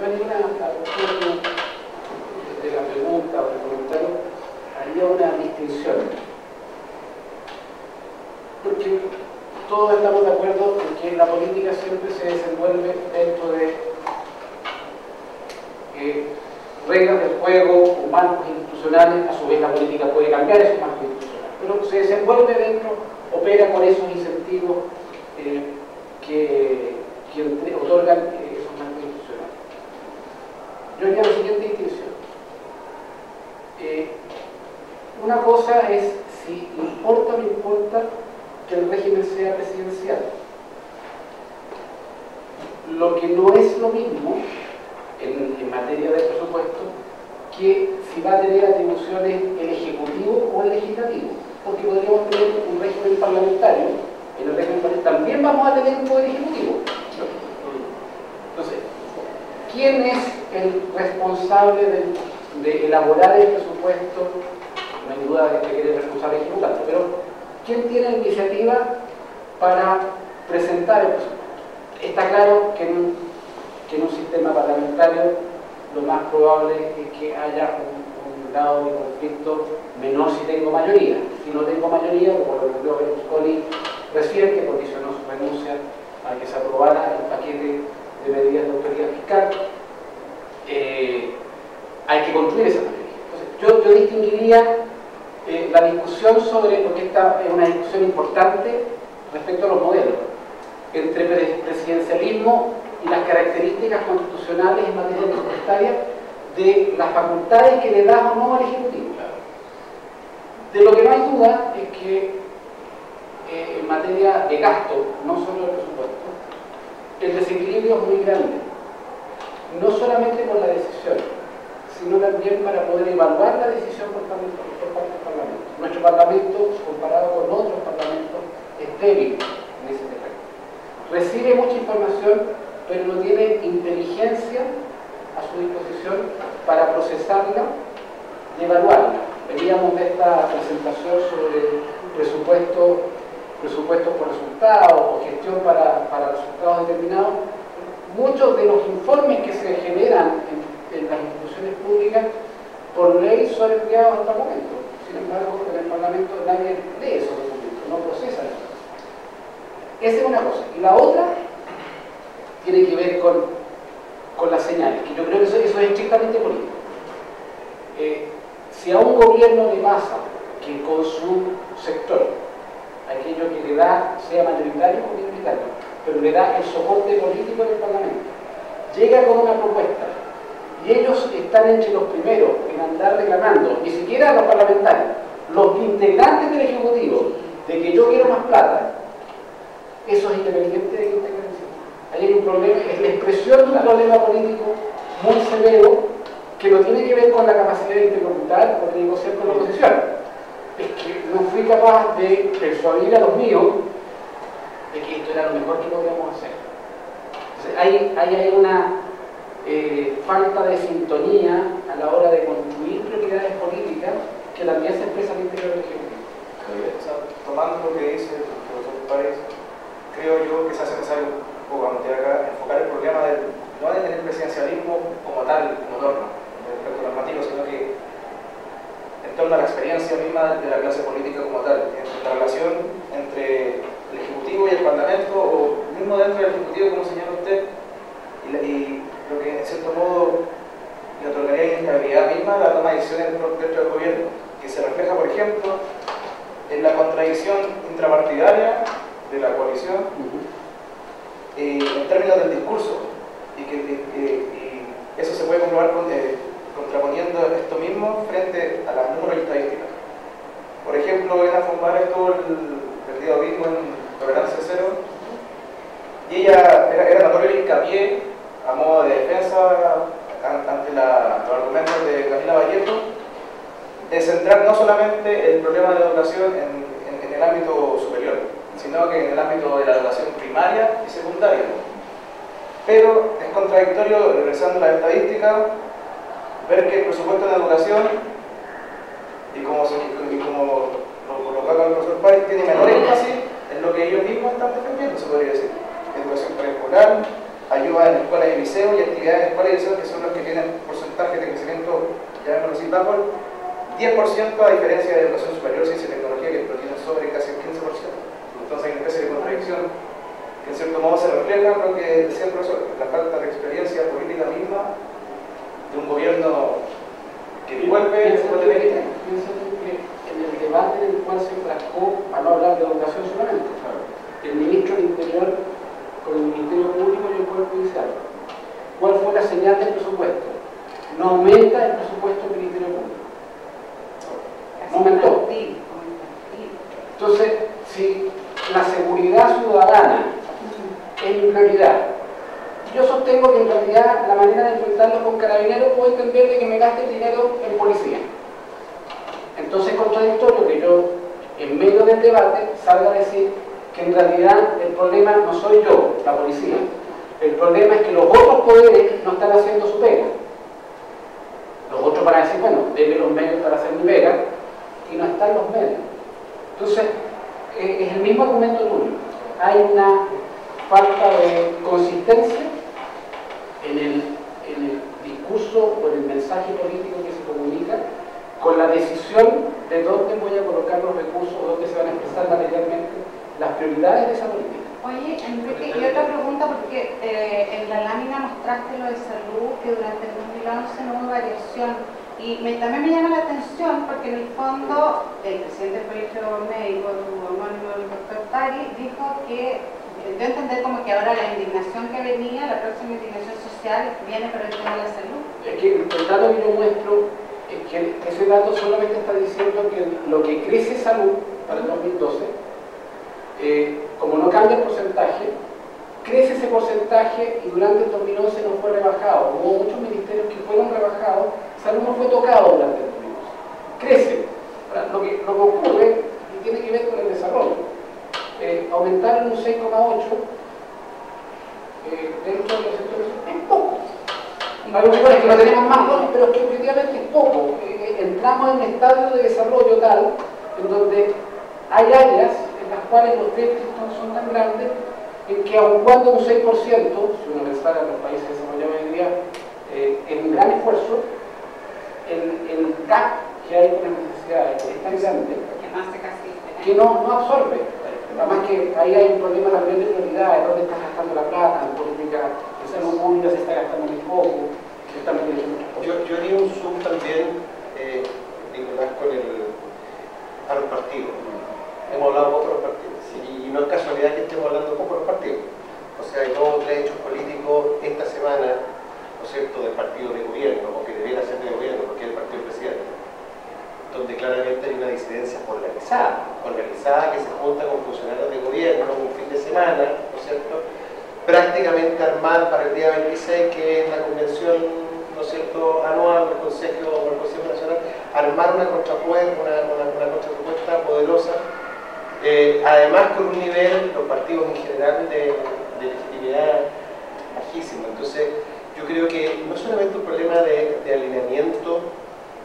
yo haría de la pregunta o del comentario, haría una distinción. Porque todos estamos de acuerdo en que la política siempre se desenvuelve dentro de reglas del juego o marcos institucionales. A su vez la política puede cambiar esos marcos institucionales, pero se desenvuelve dentro, opera con esos incentivos que otorgan esos marcos institucionales. Yo haría la siguiente distinción. Una cosa es si importa o no importa que el régimen sea presidencial. Lo que no es lo mismo en materia de presupuesto que si va a tener atribuciones el Ejecutivo o el Legislativo, porque podríamos tener un régimen parlamentario. En el régimen parlamentario también vamos a tener un poder ejecutivo. Entonces, ¿quién es el responsable de elaborar el presupuesto? No hay duda de que quiere el responsable ejecutante, pero ¿quién tiene la iniciativa para presentar el presupuesto? Está claro que en un sistema parlamentario lo más probable es que haya un grado de conflicto menor si tengo mayoría. Si no tengo mayoría, como lo ocurrió Berlusconi recién, que condicionó su renuncia a que se aprobara el paquete de medidas de autoridad fiscal, hay que construir esa mayoría. Entonces, yo distinguiría la discusión sobre, porque esta es una discusión importante respecto a los modelos, entre presidencialismo y las características constitucionales en materia presupuestaria de las facultades que le da o no al Ejecutivo. De lo que no hay duda es que en materia de gasto, no solo del presupuesto, el desequilibrio es muy grande, no solamente por la decisión, sino también para poder evaluar la decisión por parte del Parlamento. Nuestro Parlamento, comparado con otros parlamentos, es débil en ese terreno. Recibe mucha información, pero no tiene inteligencia a su disposición para procesarla y evaluarla. Veníamos de esta presentación sobre presupuestos por resultados o gestión para resultados determinados. Muchos de los informes que se generan en las instituciones públicas por ley son enviados hasta el momento. Sin embargo, en el Parlamento nadie lee esos documentos, no procesa eso. Esa es una cosa. Y la otra tiene que ver con las señales, que yo creo que eso es estrictamente político. Si a un gobierno le pasa que con su sector, aquello que le da, sea mayoritario o minoritario, pero le da el soporte político del Parlamento, llega con una propuesta y ellos están entre los primeros en andar reclamando, ni siquiera los parlamentarios, los integrantes del Ejecutivo, de que yo quiero más plata, eso es independiente de que usted cree. Ahí hay un problema, es la expresión de un problema político muy severo que no tiene que ver con la capacidad de interlocutar o de negociar con la oposición. Es que no fui capaz de persuadir a los míos de que esto era lo mejor que podíamos hacer. Entonces, hay una falta de sintonía a la hora de construir prioridades políticas que también se expresa al interior del Ejecutivo. Tomando lo que dice el profesor Páez, creo yo que se hace necesario enfocar el problema no de tener presidencialismo como tal, como norma, respecto normativo, sino que en torno a la experiencia misma de la clase política como tal, en la relación entre el Ejecutivo y el Parlamento, o mismo dentro del Ejecutivo, como señala usted, y lo que en cierto modo le otorgaría inestabilidad misma a la toma de decisiones dentro del gobierno, que se refleja, por ejemplo, en la contradicción intrapartidaria de la coalición, en términos del discurso, y eso se puede comprobar contraponiendo esto mismo frente a las números y estadísticas. Por ejemplo, en Afombar estuvo el día domingo en Tolerancia Cero, y ella era notorio el hincapié a modo de defensa ante los argumentos de Camila Vallejo, de centrar no solamente el problema de la educación en el ámbito superior, sino que en el ámbito de la educación primaria y secundaria. Pero es contradictorio, regresando a la estadística, ver que el presupuesto de educación, y como lo colocaba el profesor Páez, tiene menor énfasis en lo que ellos mismos están defendiendo, se podría decir. Educación preescolar, ayuda en escuelas y liceos y actividades en escuelas y liceos que son los que tienen porcentaje de crecimiento, llamémoslo así, bajo el 10% a diferencia de educación superior, ciencia y tecnología que lo tienen sobre casi el 15%. Entonces hay una especie de contradicción que en cierto modo se refleja en lo que decía el profesor, la falta de experiencia política misma de un gobierno que vuelve en el debate en el cual se enfrascó, para no hablar de educación solamente, el ministro del Interior con el Ministerio Público y el Poder Judicial. ¿Cuál fue la señal del presupuesto? No aumenta el presupuesto del Ministerio Público. No aumentó. Entonces, si la seguridad ciudadana es mi prioridad, yo sostengo que en realidad la manera de enfrentarlo con Carabineros puedo entender de que me gaste el dinero en policía. Entonces es contradictorio que yo, en medio del debate, salga a decir que en realidad el problema no soy yo, la policía. El problema es que los otros poderes no están haciendo su pega. Los otros van a decir, bueno, denme los medios para hacer mi pega, y no están los medios. Entonces, es el mismo argumento tuyo. Hay una falta de consistencia en el discurso o en el mensaje político que se comunica con la decisión de dónde voy a colocar los recursos, dónde se van a expresar materialmente las prioridades de esa política. Oye, Enrique, y otra pregunta, porque en la lámina mostraste lo de salud, que durante el 2011 no hubo variación, y también me llama la atención porque en el fondo el presidente del Colegio Médico, tu homónimo, el doctor Pari, dijo que dio a entender como que ahora la indignación que venía, la próxima indignación social, viene por el tema de la salud. Es que el dato que yo muestro es que ese dato solamente está diciendo que lo que crece salud para el 2012, como no cambia el porcentaje, crece ese porcentaje y durante el 2011 no fue rebajado. Hubo muchos ministerios que fueron rebajados, salud no fue tocado durante el 2011. Crece. Lo que ocurre, y tiene que ver con el desarrollo, aumentaron un 6,8 dentro de los sectores, es poco. Hay lugares que lo tenemos más dosis, pero es que efectivamente es poco. Entramos en un estadio de desarrollo tal en donde hay áreas en las cuales los déficits son tan grandes en que aun cuando un 6%, si uno pensara en los países desarrollados hoy en día, en un gran esfuerzo, el gap que hay con las necesidades es tan grande que no absorbe. Además que ahí hay un problema también de prioridades, dónde estás gastando la plata, en política de salud pública se está gastando muy poco, se está metiendo muchas cosas. Yo haría un zoom también, Nicolás, a los partidos. Hemos hablado poco de los partidos, y no es casualidad que estemos hablando poco de los partidos. O sea, hay 2 o 3 hechos políticos esta semana, ¿no es cierto?, del partido de gobierno, o que debiera ser de gobierno, porque es el partido del presidente, donde claramente hay una disidencia organizada que se junta con funcionarios de gobierno un fin de semana, ¿no es cierto?, prácticamente armar para el día 26, que es la convención, ¿no es cierto?, anual del Consejo Nacional, armar una contrapropuesta poderosa, además con un nivel, los partidos en general, de legitimidad bajísimo. Entonces, yo creo que no solamente un problema de alineamiento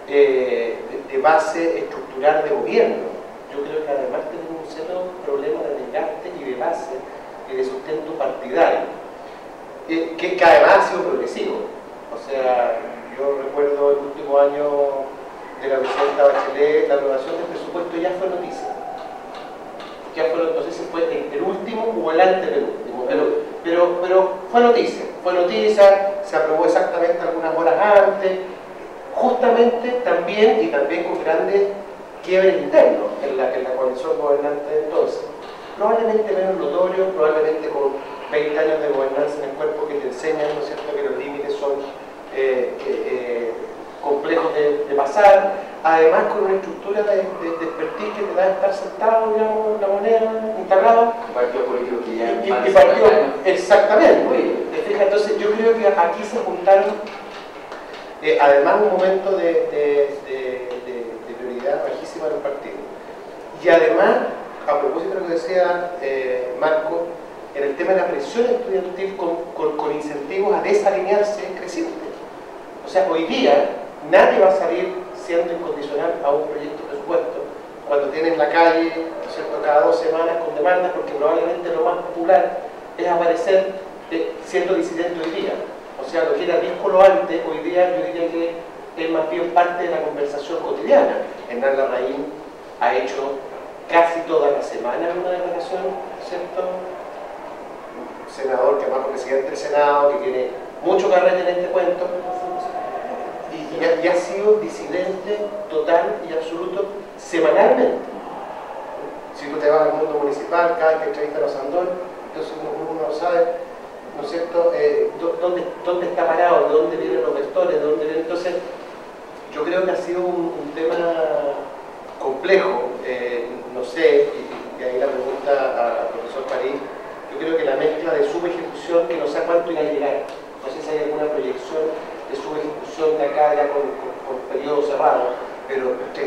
de base estructural de gobierno, yo creo que además tenemos un serio problema de desgaste y de base y de sustento partidario, que además ha sido progresivo. O sea, yo recuerdo el último año de la presidenta Bachelet, la aprobación del presupuesto ya fue noticia. No sé si fue el último o el antepenúltimo, pero fue noticia, se aprobó exactamente algunas horas antes, justamente también con grandes quiebres internos en la coalición gobernante de entonces. Probablemente menos notorio, probablemente con 20 años de gobernanza en el cuerpo que te enseñan, ¿no es cierto?, que los límites son complejos de pasar, además con una estructura de expertise que te da estar sentado, digamos, en la moneda, instalado. Partido político que ya y partido, exactamente. Entonces yo creo que aquí se juntaron, además, un momento de prioridad bajísima de los partidos. Y además, a propósito de lo que decía Marco, en el tema de la presión estudiantil con incentivos a desalinearse creciente. O sea, hoy día nadie va a salir siendo incondicional a un proyecto de presupuesto cuando tienes la calle, ¿no es cierto?, cada 2 semanas con demandas, porque probablemente lo más popular es aparecer siendo disidente hoy día. O sea, lo que era díscolo antes, hoy día yo diría que es más bien parte de la conversación cotidiana. Hernán Larraín ha hecho casi toda la semana una declaración, ¿cierto? Un senador que además es presidente del Senado, que tiene mucho carrete en este cuento, y ha sido disidente total y absoluto semanalmente. Si tú te vas al mundo municipal, cada vez que entrevistan a Sandón, entonces uno sabe, ¿no es cierto?, dónde está parado, de dónde vienen los vectores, de dónde vienen. Entonces, yo creo que ha sido un tema complejo, no sé, y ahí la pregunta al profesor París, yo creo que la mezcla de subejecución, que no sé a cuánto irá a llegar, no sé si hay alguna proyección de subejecución de acá ya con periodo cerrado, pero era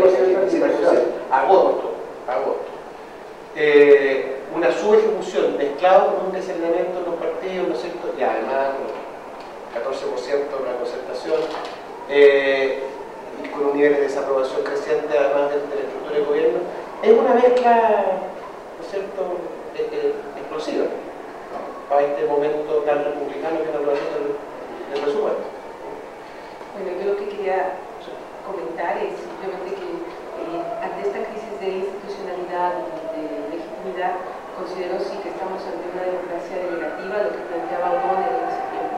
una subejecución agosto. Una subejecución mezclado con un desalinamiento en los partidos, ¿no es cierto? Y además 14% de la concertación, y con un nivel de desaprobación creciente además de la estructura de gobierno, es una mezcla, ¿no es cierto?, explosiva, ¿no?, para este momento tan republicano que es la aprobación del presupuesto. Bueno, yo lo que quería comentar es simplemente que ante esta crisis de institucionalidad y de legitimidad, considero sí que estamos ante una democracia delegativa, lo que planteaba O'Donnell en ese tiempo.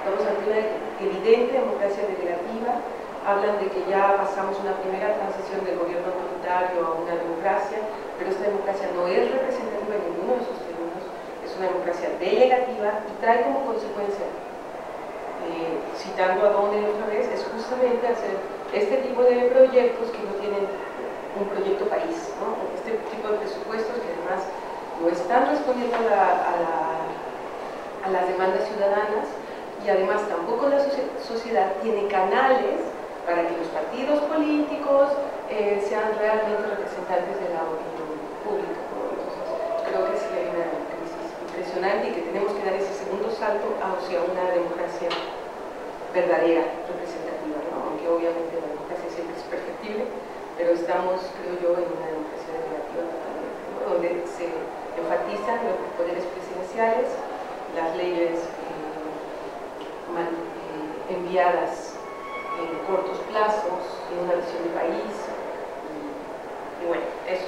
Estamos ante una evidente democracia delegativa. Hablan de que ya pasamos una primera transición del gobierno autoritario a una democracia, pero esta democracia no es representativa en ninguno de sus términos, es una democracia delegativa y trae como consecuencia, citando a O'Donnell otra vez, es justamente hacer este tipo de proyectos que no tienen un proyecto país, ¿no? Este tipo de presupuestos que además no están respondiendo a las demandas ciudadanas y además tampoco la sociedad tiene canales para que los partidos políticos sean realmente representantes de la opinión pública, ¿no? Entonces, creo que sí hay una crisis impresionante y que tenemos que dar ese segundo salto hacia una democracia verdadera, representativa, ¿no? Aunque obviamente la democracia siempre es perfectible, pero estamos, creo yo, en una democracia delegativa totalmente, ¿no?, donde se enfatizan los poderes presidenciales, las leyes enviadas en cortos plazos, en una visión de país, y bueno, eso.